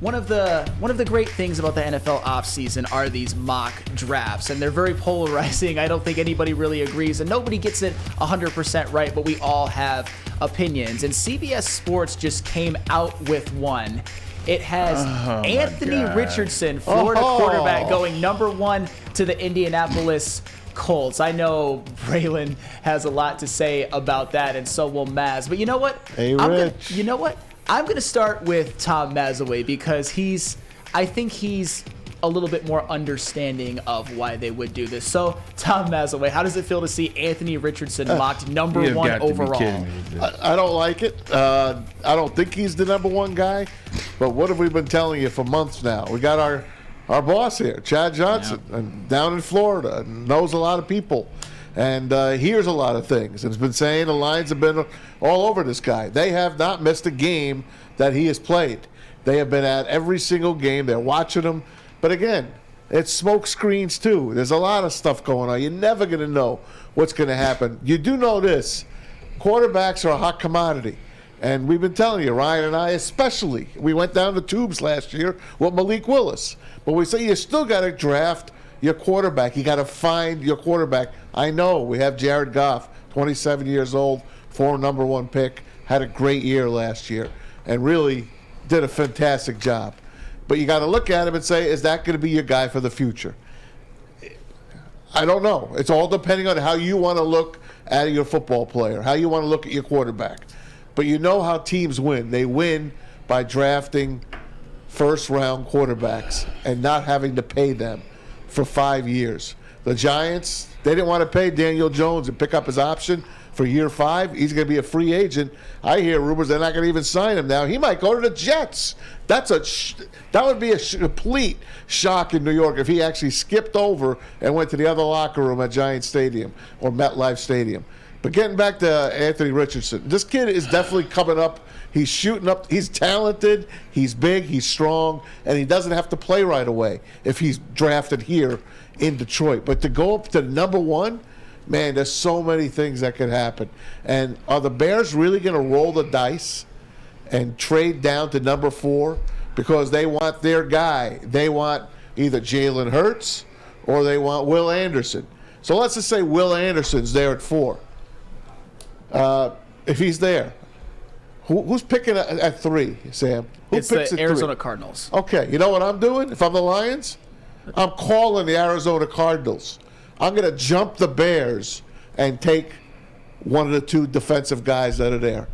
one of the great things about the NFL offseason are these mock drafts, and they're very polarizing. I don't think anybody really agrees, and nobody gets it 100% right, but we all have opinions. And CBS Sports just came out with one. It has Anthony Richardson, Florida quarterback, going number 1 to the Indianapolis Colts. I know Braylon has a lot to say about that, and so will Maz. But you know what? Hey, Rich. You know what? I'm going to start with Tom Mazaway because I think he's a little bit more understanding of why they would do this. So, Tom Mazaway, how does it feel to see Anthony Richardson mocked number 1 overall? I don't like it. I don't think he's the number 1 guy. But what have we been telling you for months now? We got our boss here, Chad Johnson, and down in Florida, and knows a lot of people. And hears a lot of things. And has been saying the Lions have been all over this guy. They have not missed a game that he has played. They have been at every single game. They're watching him. But again, it's smoke screens too. There's a lot of stuff going on. You're never going to know what's going to happen. You do know this. Quarterbacks are a hot commodity. And we've been telling you, Ryan and I especially. We went down the tubes last year with Malik Willis. But we say you still got to draft your quarterback. You got to find your quarterback. I know we have Jared Goff, 27 years old, former number 1 pick, had a great year last year, and really did a fantastic job. But you got to look at him and say, is that going to be your guy for the future? I don't know. It's all depending on how you want to look at your football player, how you want to look at your quarterback. But you know how teams win. They win by drafting first-round quarterbacks and not having to pay them for 5 years. The Giants, they didn't want to pay Daniel Jones and pick up his option for year 5. He's going to be a free agent. I hear rumors they're not going to even sign him now. He might go to the Jets. That would be a complete shock in New York if he actually skipped over and went to the other locker room at Giant Stadium or MetLife Stadium. But getting back to Anthony Richardson, this kid is definitely coming up. He's shooting up. He's talented. He's big. He's strong. And he doesn't have to play right away if he's drafted here in Detroit. But to go up to number 1, man, there's so many things that could happen. And are the Bears really going to roll the dice and trade down to number 4 because they want their guy? They want either Jalen Hurts or they want Will Anderson. So let's just say Will Anderson's there at 4. If he's there, who's picking at 3, Sam? It's the Arizona Cardinals. Okay, you know what I'm doing? If I'm the Lions, I'm calling the Arizona Cardinals. I'm going to jump the Bears and take one of the 2 defensive guys that are there.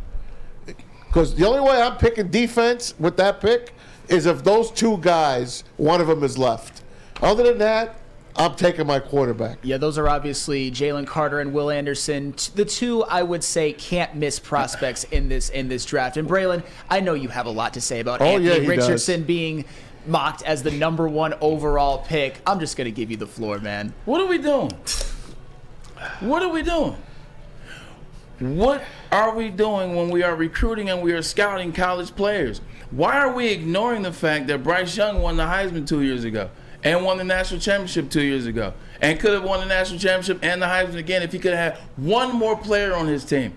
Because the only way I'm picking defense with that pick is if those 2 guys, one of them is left. Other than that, I'm taking my quarterback. Yeah, those are obviously Jalen Carter and Will Anderson, the 2 I would say can't miss prospects in this draft. And Braylon, I know you have a lot to say about Anthony Richardson being mocked as the number 1 overall pick. I'm just going to give you the floor, man. What are we doing? What are we doing? What are we doing when we are recruiting and we are scouting college players? Why are we ignoring the fact that Bryce Young won the Heisman 2 years ago and won the national championship 2 years ago and could have won the national championship and the Heisman again if he could have had one more player on his team?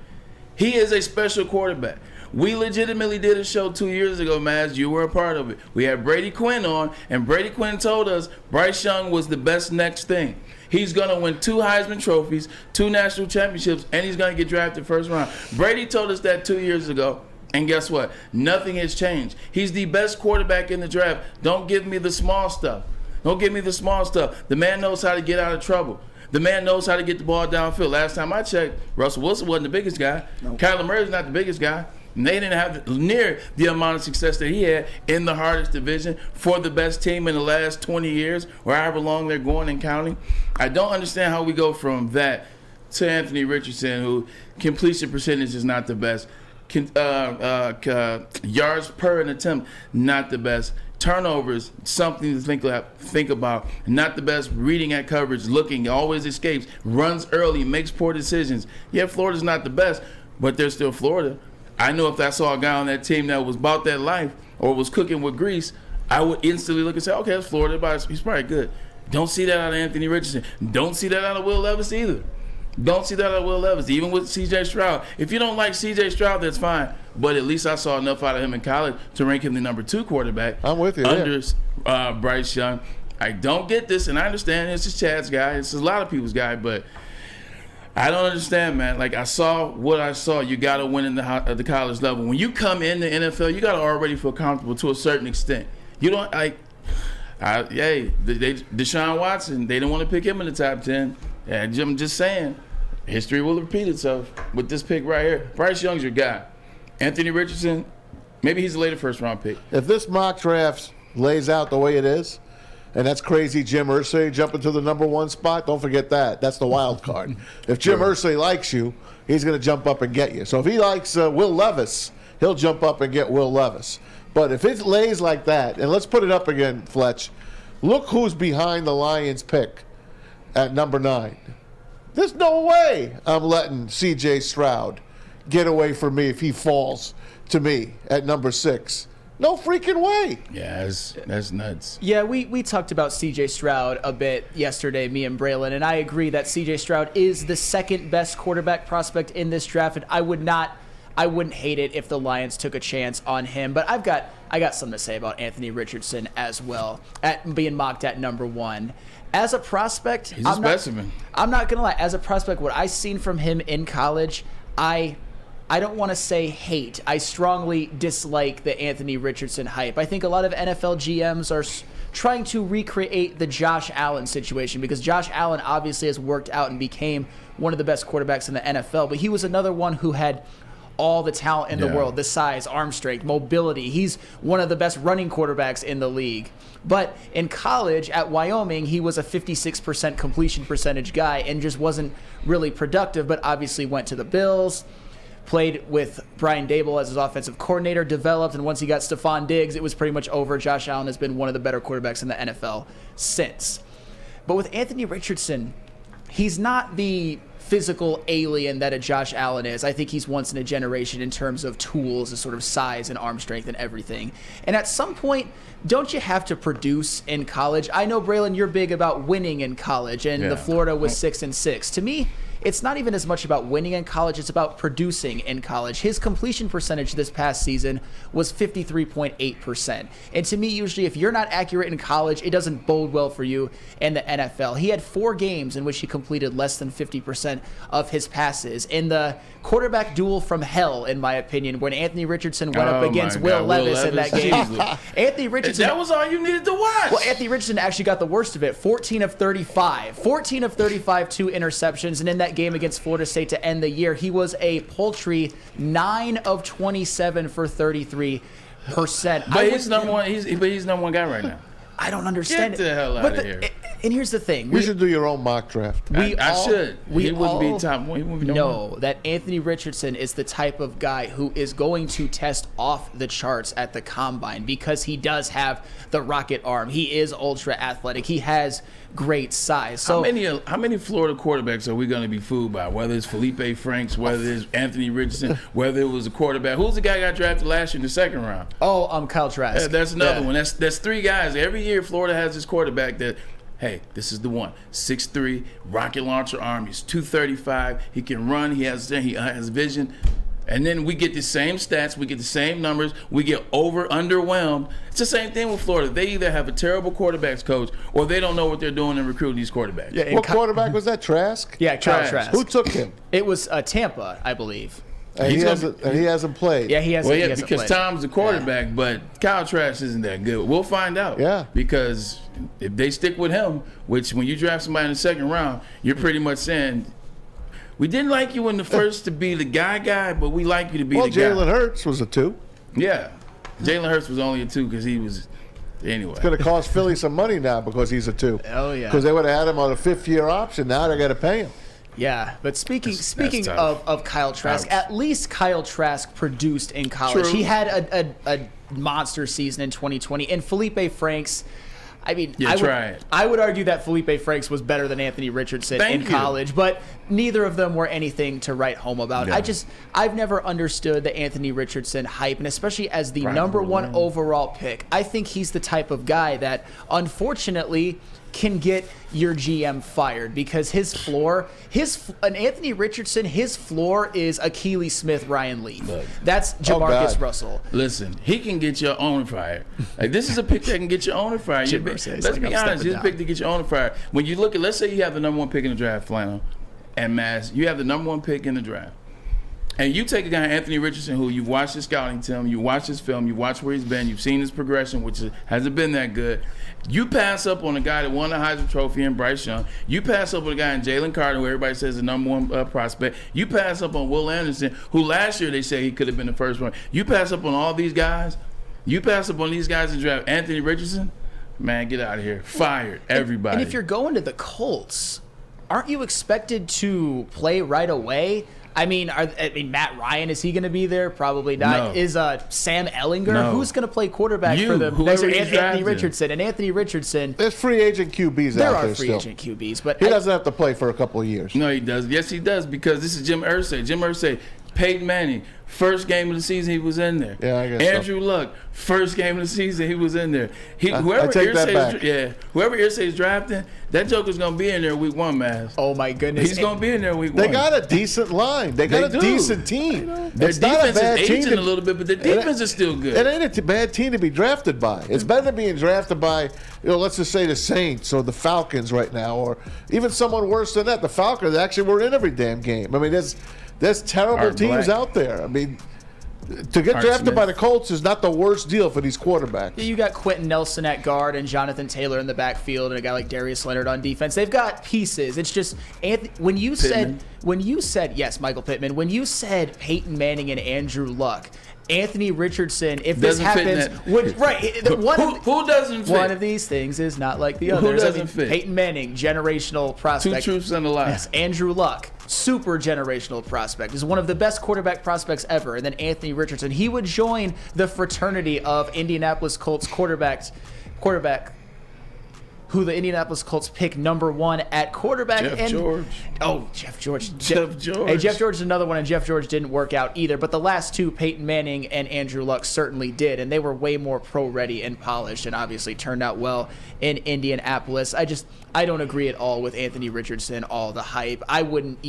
He is a special quarterback. We legitimately did a show 2 years ago, Maz. You were a part of it. We had Brady Quinn on, and Brady Quinn told us Bryce Young was the best next thing. He's going to win 2 Heisman trophies, 2 national championships, and he's going to get drafted first round. Brady told us that 2 years ago, and guess what? Nothing has changed. He's the best quarterback in the draft. Don't give me the small stuff. Don't give me the small stuff. The man knows how to get out of trouble. The man knows how to get the ball downfield. Last time I checked, Russell Wilson wasn't the biggest guy. Nope. Kyler Murray's not the biggest guy. And they didn't have near the amount of success that he had in the hardest division for the best team in the last 20 years, or however long they're going and counting. I don't understand how we go from that to Anthony Richardson, who completion percentage is not the best. Yards per an attempt, not the best. Turnovers, something to think about. Not the best. Reading at coverage, looking, always escapes, runs early, makes poor decisions. Yeah, Florida's not the best, but they're still Florida. I know if I saw a guy on that team that was about that life or was cooking with grease, I would instantly look and say, okay, that's Florida, but he's probably good. Don't see that out of Anthony Richardson. Don't see that out of Will Levis either. Don't see that out of Will Levis, even with C.J. Stroud. If you don't like C.J. Stroud, that's fine. But at least I saw enough out of him in college to rank him the number 2 quarterback. I'm with you. Under Bryce Young. I don't get this, and I understand this is Chad's guy. This is a lot of people's guy, but I don't understand, man. Like, I saw what I saw. You got to win at the college level. When you come in the NFL, you got to already feel comfortable to a certain extent. You don't, like, Deshaun Watson, they didn't want to pick him in the top 10. And I'm just saying, history will repeat itself with this pick right here. Bryce Young's your guy. Anthony Richardson, maybe he's a later first-round pick. If this mock draft lays out the way it is, and that's crazy Jim Irsay jumping to the number 1 spot, don't forget that. That's the wild card. If Jim Irsay likes you, he's going to jump up and get you. So if he likes Will Levis, he'll jump up and get Will Levis. But if it lays like that, and let's put it up again, Fletch, look who's behind the Lions pick at number 9. There's no way I'm letting C.J. Stroud get away from me if he falls to me at number 6. No freaking way. Yeah, that's nuts. Yeah, we talked about C.J. Stroud a bit yesterday, me and Braylon, and I agree that C.J. Stroud is the second best quarterback prospect in this draft, and I wouldn't hate it if the Lions took a chance on him. But I got something to say about Anthony Richardson as well, at being mocked at number 1. As a prospect, he's a specimen. I'm not gonna lie. As a prospect, what I've seen from him in college, I don't want to say hate. I strongly dislike the Anthony Richardson hype. I think a lot of NFL GMs are trying to recreate the Josh Allen situation, because Josh Allen obviously has worked out and became one of the best quarterbacks in the NFL, but he was another one who had all the talent in the world, the size, arm strength, mobility. He's one of the best running quarterbacks in the league. But in college at Wyoming, he was a 56% completion percentage guy and just wasn't really productive, but obviously went to the Bills, played with Brian Daboll as his offensive coordinator, developed, and once he got Stephon Diggs, it was pretty much over. Josh Allen has been one of the better quarterbacks in the NFL since. But with Anthony Richardson, he's not the physical alien that a Josh Allen is. I think he's once in a generation in terms of tools and sort of size and arm strength and everything. And at some point, don't you have to produce in college? I know, Braylon, you're big about winning in college, and the Florida was 6-6. To me, it's not even as much about winning in college, it's about producing in college. His completion percentage this past season was 53.8%. And to me, usually, if you're not accurate in college, it doesn't bode well for you in the NFL. He had 4 games in which he completed less than 50% of his passes. In the quarterback duel from hell, in my opinion, when Anthony Richardson went up against Will Levis in that game. Anthony Richardson. That was all you needed to watch. Well, Anthony Richardson actually got the worst of it. 14 of 35. 14 of 35, 2 interceptions. And in that game against Florida State to end the year, he was a paltry 9 of 27 for 33%. But he's number one guy right now. I don't understand Get the hell out of here. And here's the thing. You should do your own mock draft. I should. He wouldn't be top one. He wouldn't be know that Anthony Richardson is the type of guy who is going to test off the charts at the combine, because he does have the rocket arm. He is ultra athletic. He has great size. So how many Florida quarterbacks are we going to be fooled by? Whether it's Felipe Franks, whether it's Anthony Richardson, whether it was a quarterback. Who's the guy who got drafted last year in the 2nd round? Kyle Trask. That's another one. That's 3 guys. Every year Florida has this quarterback that, hey, this is the one. 6'3", rocket launcher arm. He's 235. He can run. He has vision. And then we get the same stats. We get the same numbers. We get underwhelmed. It's the same thing with Florida. They either have a terrible quarterbacks coach, or they don't know what they're doing in recruiting these quarterbacks. Yeah, what quarterback was that, Trask? Yeah, Kyle Trask. Who took him? It was Tampa, I believe. And he hasn't played. Yeah, he hasn't. Well, because Tom's the quarterback, but Kyle Trask isn't that good. We'll find out. Yeah. Because if they stick with him, which when you draft somebody in the 2nd round, you're pretty much saying, we didn't like you in the first to be the guy, but we like you to be the guy. Well, Jalen Hurts was a 2. Yeah. Jalen Hurts was only a 2 because he was – anyway. It's going to cost Philly some money now because he's a 2. Oh, yeah. Because they would have had him on a 5th-year option. Now they got to pay him. Yeah, but speaking of Kyle Trask, at least Kyle Trask produced in college. True. He had a monster season in 2020. And Felipe Franks, I mean, I would argue that Felipe Franks was better than Anthony Richardson in college, but neither of them were anything to write home about. Yeah. I've never understood the Anthony Richardson hype, and especially as the number 1 overall pick. I think he's the type of guy that, unfortunately, can get your GM fired because his floor, an Anthony Richardson, his floor is Akili Smith, Ryan Leaf. Look. That's Jamarcus God. Russell. Listen, he can get your owner fired. Like, this is a pick that can get your owner fired. Let's be honest, this is a pick to get your owner fired. When you look at, let's say you have the number 1 pick in the draft, Flannel and Mass, you have the number 1 pick in the draft. And you take a guy, Anthony Richardson, who you've watched his scouting film, you watch his film, you watch where he's been, you've seen his progression, which hasn't been that good. You pass up on a guy that won the Heisman Trophy in Bryce Young. You pass up on a guy in Jalen Carter, who everybody says is the number 1 prospect. You pass up on Will Anderson, who last year they say he could have been the first one. You pass up on all these guys. You pass up on these guys in draft. Anthony Richardson, man, get out of here. Fired, everybody. And if you're going to the Colts, aren't you expected to play right away? I mean, Matt Ryan, is he going to be there? Probably not. No. Is Sam Ellinger? No. Who's going to play quarterback You, for them? whoever he's Anthony drafted. Richardson. And Anthony Richardson, There's free agent QBs there out are there free still. agent QBs, but He doesn't have to play for a couple of years. No, he does. Yes, he does, because this is Jim Irsay. Jim Irsay, Peyton Manning, first game of the season, he was in there. Yeah, I guess Andrew Luck, first game of the season, he was in there. I take that back. Whoever Irsay's drafting, that joker's going to be in there week 1, man. oh my goodness. He's going to be in there week 1. They got a decent line. They got They a do. decent team. Their It's not a defense bad is team. aging a little bit, but their defense is still good. It ain't a bad team to be drafted by. It's better than being drafted by, let's just say the Saints or the Falcons right now, or even someone worse than that. The Falcons actually were in every damn game. I mean, there's terrible Art teams Black. out there. I mean, to get Art drafted Smith. by the Colts is not the worst deal for these quarterbacks. You got Quentin Nelson at guard and Jonathan Taylor in the backfield and a guy like Darius Leonard on defense. They've got pieces. It's just when you said yes, Michael Pittman, when you said Peyton Manning and Andrew Luck, Anthony Richardson, if this Doesn't fit in happens, that. Who doesn't fit? One of these things is not like the Who others. doesn't fit? Peyton Manning, generational Two prospect. truths and a lie. Yes, Andrew Luck, super generational prospect, is one of the best quarterback prospects ever. And then Anthony Richardson, he would join the fraternity of Indianapolis Colts quarterback who the Indianapolis Colts pick number 1 at quarterback. Jeff George. Oh, Jeff George. Jeff George. Hey, Jeff George is another one, and Jeff George didn't work out either. But the last two, Peyton Manning and Andrew Luck, certainly did, and they were way more pro-ready and polished, and obviously turned out well in Indianapolis. I don't agree at all with Anthony Richardson. All the hype. I wouldn't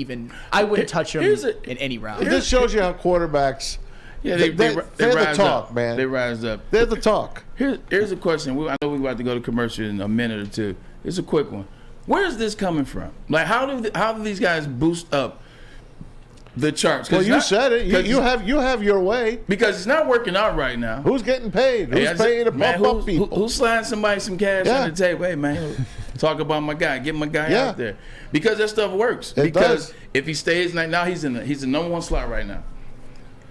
touch him in any round. This shows you how quarterbacks. Yeah, They're they the rise talk, up. man. They rise up. They're the talk. Here's a question. I know we're about to go to commercial in a minute or two. It's a quick one. Where is this coming from? Like, how do these guys boost up the charts? Well, you said it. You have your way. Because it's not working out right now. Who's getting paid? Who's paying to pump up people? Who's sliding somebody some cash on the table? Hey, man, talk about my guy. Get my guy out there. Because that stuff works. It because does. if he stays, now he's the number 1 slot right now.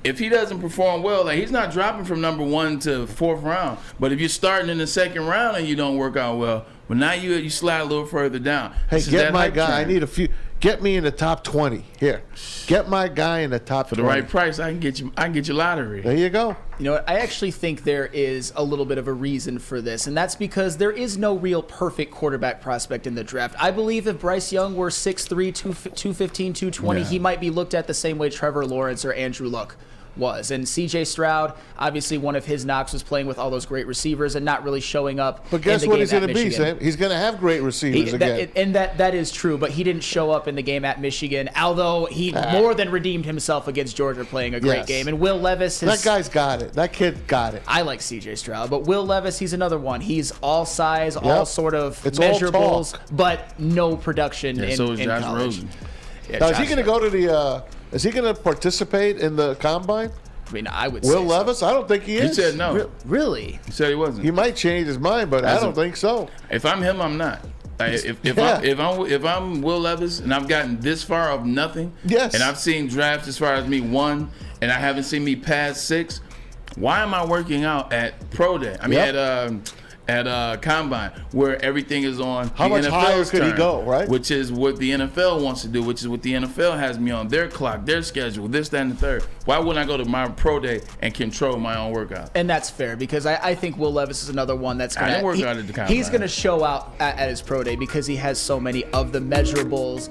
If he doesn't perform well, like, he's not dropping from number 1 to 4th round. But if you're starting in the 2nd round and you don't work out well, now you slide a little further down. Hey, get my guy. I need a few. Get me in the top 20 here. Get my guy in the top 20. For the right price, I can get you lottery. There you go. You know what? I actually think there is a little bit of a reason for this, and that's because there is no real perfect quarterback prospect in the draft. I believe if Bryce Young were 6'3", 215, 220, he might be looked at the same way Trevor Lawrence or Andrew Luck was. And C.J. Stroud, obviously one of his knocks was playing with all those great receivers and not really showing up. But guess in the what game he's going at to be, Michigan. Sam? He's going to have great receivers again. And that is true, but he didn't show up in the game at Michigan, although he more than redeemed himself against Georgia playing a great game. And Will Levis that guy's got it. That kid got it. I like C.J. Stroud, but Will Levis, he's another one. He's all size, all sort of It's all measurables, talk. but no production in so is Josh college. Rosen. Yeah, Now, is he Josh going to go to the? Is he going to participate in the combine? I mean, I would Will say so. I don't think he He is. said no. Really? He said he wasn't. He might change his mind, but I don't think so. If I'm him, I'm not. Like, if I'm Will Levis and I've gotten this far of nothing, and I've seen drafts as far as me 1, and I haven't seen me past 6, why am I working out at Pro Day? I mean, at Combine, where everything is on How the much NFL's higher could he turn, go, right? Which is what the NFL wants to do, which is what the NFL has me on their clock, their schedule, this, that, and the third. Why wouldn't I go to my Pro Day and control my own workout? And that's fair, because I think Will Levis is another one that's going I didn't work to out at the Combine. he's going to show out at his Pro Day because he has so many of the measurables